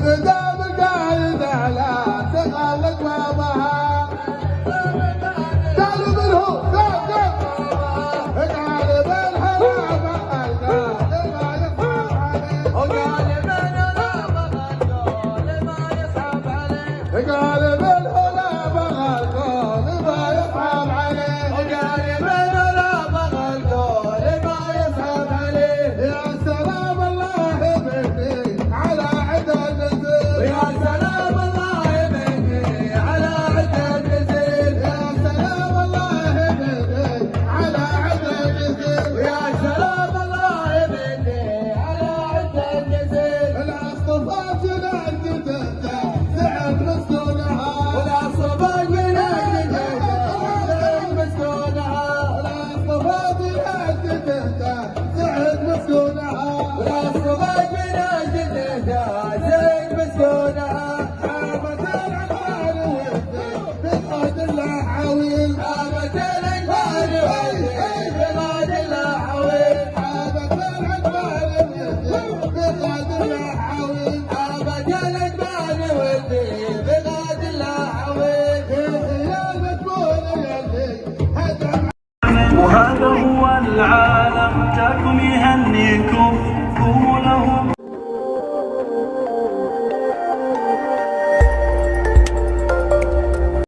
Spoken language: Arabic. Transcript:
دام قايد على تغلق بابها قال منه قال بالهلا بقال ما يصعب عليه وقال من لا بغل ما يصعب عليه قال بالهلا بقال ما يصعب عليه وقال من لا بغل ما يصعب عليه يا سلام الله مني على عد النزيل يا سلام الله مني على عد النزيل يا سلام الله مني على عد النزيل يا سلام الله مني على عد النزيل الاصطفى جلال